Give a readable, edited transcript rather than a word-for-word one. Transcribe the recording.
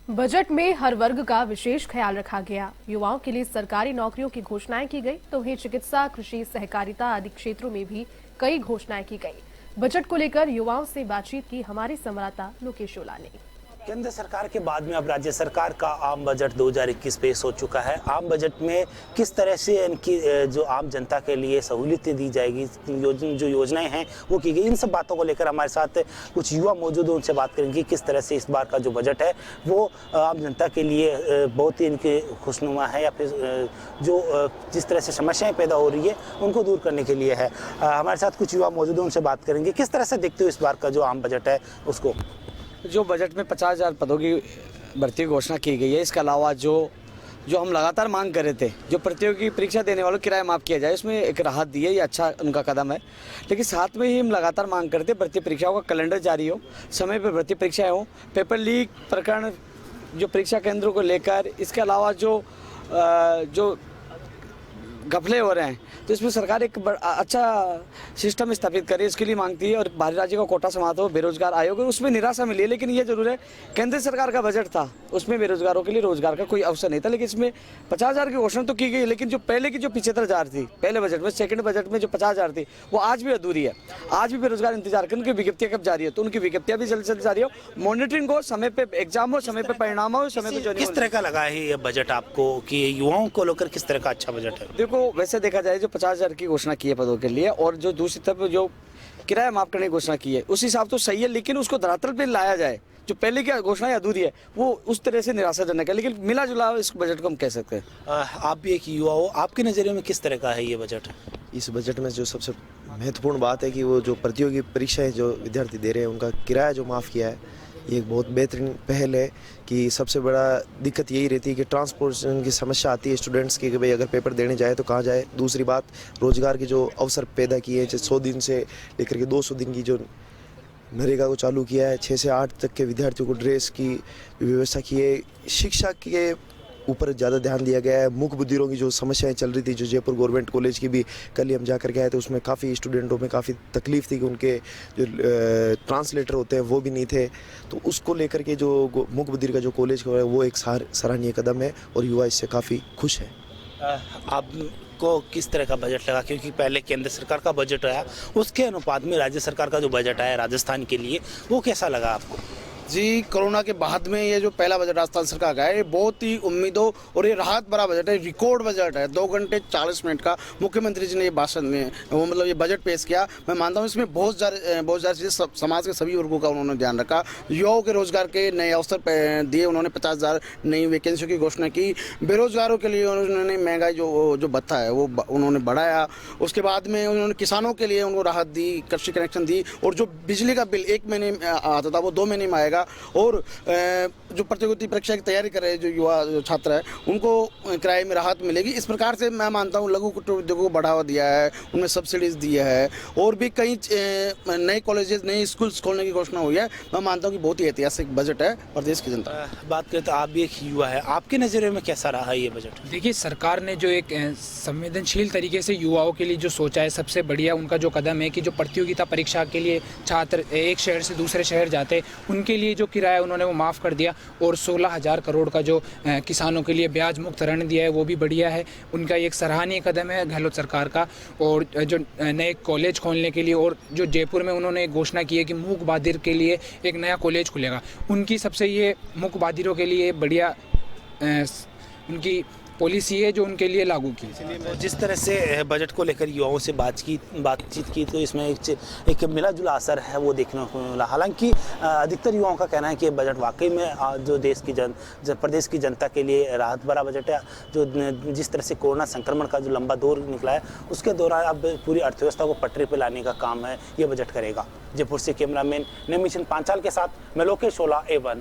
Budget में हर वर्ग का विशेष ख्याल रखा गया। युवाओं के लिए सरकारी नौकरियों की घोषणाएं की गई तो वहीं चिकित्सा, कृषि, सहकारिता आदि क्षेत्रों में भी कई घोषणाएं की गई। बजट को लेकर युवाओं से बातचीत की हमारे संवाददाता लोकेश ओला ने। केंद्र सरकार के बाद में अब राज्य सरकार का आम बजट 2021 पेश हो चुका है। आम बजट में किस तरह से इनकी जो आम जनता के लिए सहूलियतें दी जाएगी, जो योजनाएं हैं वो की गई, इन सब बातों को लेकर हमारे साथ कुछ युवा मौजूद हैं, उनसे बात करेंगे किस तरह से इस बार का जो बजट है वो आम जनता के लिए बहुत ही इनके खुशनुमा है या फिर जो जिस तरह से समस्याएं पैदा हो रही है उनको दूर करने के लिए है। हमारे साथ कुछ युवा मौजूद हैं, उनसे बात करेंगे किस तरह से देखते हो इस बार का जो आम बजट है उसको। जो बजट में 50,000 पदों की भर्ती की घोषणा की गई है, इसके अलावा जो हम लगातार मांग कर रहे थे, जो प्रतियोगी परीक्षा देने वालों किराया माफ़ किया जाए, इसमें एक राहत दी है, ये अच्छा उनका कदम है। लेकिन साथ में ही हम लगातार मांग करते भर्ती परीक्षाओं का कैलेंडर जारी हो, समय पर भर्ती परीक्षाएं हो, पेपर लीक प्रकरण जो परीक्षा केंद्रों को लेकर, इसके अलावा जो घपले हो रहे हैं, तो इसमें सरकार एक अच्छा सिस्टम स्थापित करे, इसके लिए मांगती है। और बाहरी राज्य का कोटा समाप्त हो, बेरोजगार आयोग है, उसमें निराशा मिली है। लेकिन ये जरूर है, केंद्र सरकार का बजट था, उसमें बेरोजगारों के लिए रोजगार का कोई अवसर नहीं था। लेकिन इसमें 50,000 की घोषणा तो की गई, लेकिन जो पहले की जो 75,000 थी पहले बजट में, सेकंड बजट में जो 50,000 थी वो आज भी अधूरी है। आज भी बेरोजगार इंतजार करें उनकी विज्ञप्तियां कब जारी है, तो उनकी विज्ञप्तियां भी जल्द से जल्द जारी हो, मॉनिटरिंग हो, समय पे एग्जाम हो, समय पे परिणाम हो, समय पे। किस तरह का लगा है ये बजट आपको कि युवाओं को लेकर किस तरह का अच्छा बजट है? देखो, वैसे देखा जाए जो 50,000 की घोषणा की है पदों के लिए, और जो दूसरी तरफ जो किराया माफ करने की घोषणा की है, उस हिसाब तो सही है। लेकिन उसको धरातल पे लाया जाए, जो पहले की घोषणा अधूरी है वो उस तरह से निराशाजनक है। लेकिन मिला जुला इस बजट को हम कह सकते हैं। आप भी एक युवा हो, आपके नज़रिए में किस तरह का है ये बजट? इस बजट में जो सबसे महत्वपूर्ण बात है कि वो जो प्रतियोगी परीक्षाएं जो विद्यार्थी दे रहे हैं उनका किराया जो माफ़ किया है, ये एक बहुत बेहतरीन पहल है। कि सबसे बड़ा दिक्कत यही रहती है कि ट्रांसपोर्टेशन की समस्या आती है स्टूडेंट्स की, कि भाई अगर पेपर देने जाए तो कहाँ जाए। दूसरी बात, रोज़गार के जो अवसर पैदा किए हैं, 100 दिन से लेकर के 200 दिन की जो नरेगा को चालू किया है, 6 से 8 तक के विद्यार्थियों को ड्रेस की व्यवस्था की है। शिक्षा के ऊपर ज़्यादा ध्यान दिया गया है। मूक बधिरों की जो समस्याएं चल रही थी, जो जयपुर गवर्नमेंट कॉलेज की भी कल ही हम जा कर के आए थे, उसमें काफ़ी स्टूडेंटों में काफ़ी तकलीफ थी कि उनके जो ट्रांसलेटर होते हैं वो भी नहीं थे। तो उसको लेकर के जो मूक बधिर का जो कॉलेज है वो एक सराहनीय कदम है और युवा इससे काफ़ी खुश है। आपको किस तरह का बजट लगा? क्योंकि पहले केंद्र सरकार का बजट आया, उसके अनुपात में राज्य सरकार का जो बजट आया राजस्थान के लिए, वो कैसा लगा आपको? जी, कोरोना के बाद में ये जो पहला बजट राजस्थान सरकार का है, ये बहुत ही उम्मीदों और ये राहत भरा बजट है, रिकॉर्ड बजट है। 2 घंटे 40 मिनट का मुख्यमंत्री जी ने ये भाषण में मतलब ये बजट पेश किया। मैं मानता हूँ इसमें बहुत सारी चीज़ें समाज के सभी वर्गों का उन्होंने ध्यान रखा। युवाओं के रोजगार के नए अवसर दिए उन्होंने, 50,000 नई वैकेंसियों की घोषणा की। बेरोजगारों के लिए उन्होंने महंगाई जो भत्ता है वो उन्होंने बढ़ाया। उसके बाद में उन्होंने किसानों के लिए उनको राहत दी, कृषि कनेक्शन दी, और जो बिजली का बिल 1 महीने में आता था वो 2 महीने में आएगा। और जो प्रतियोगी परीक्षा की तैयारी कर रहे जो युवा जो छात्र है उनको किराए में राहत मिलेगी। इस प्रकार से मैं मानता हूँ लघु कुटीर उद्योगों को बढ़ावा दिया है, उनमें सब्सिडीज दिया है, और भी कई नए कॉलेजेस, नए स्कूल्स खोलने की घोषणा हुई है। मैं मानता हूँ कि बहुत ही ऐतिहासिक बजट है प्रदेश की जनता। बात करें तो आप भी एक युवा है, आपके नज़रिए में कैसा रहा ये बजट? देखिए, सरकार ने जो एक संवेदनशील तरीके से युवाओं के लिए जो सोचा है, सबसे बढ़िया उनका जो कदम है कि जो प्रतियोगिता परीक्षा के लिए छात्र एक शहर से दूसरे शहर जाते, उनके लिए जो किराया उन्होंने वो माफ़ कर दिया। और 16,000 करोड़ का जो किसानों के लिए ब्याज मुक्त ऋण दिया है वो भी बढ़िया है। उनका एक सराहनीय कदम है गहलोत सरकार का। और जो नए कॉलेज खोलने के लिए, और जो जयपुर में उन्होंने एक घोषणा की है कि मूक बधिर के लिए एक नया कॉलेज खुलेगा, उनकी सबसे ये मूक बधिरों के लिए बढ़िया उनकी पॉलिसी है जो उनके लिए लागू की। जिस तरह से बजट को लेकर युवाओं से बातचीत की तो इसमें एक मिला जुला असर है वो देखने को मिला। हालांकि अधिकतर युवाओं का कहना है कि बजट वाकई में जो देश की प्रदेश की जनता के लिए राहत भरा बजट है। जो जिस तरह से कोरोना संक्रमण का जो लंबा दौर निकला है उसके दौरान अब पूरी अर्थव्यवस्था को पटरी पर लाने का काम है ये बजट करेगा। जयपुर से कैमरामैन नेमिशन पांचाल के साथ मैं लोकेश ओला, A1।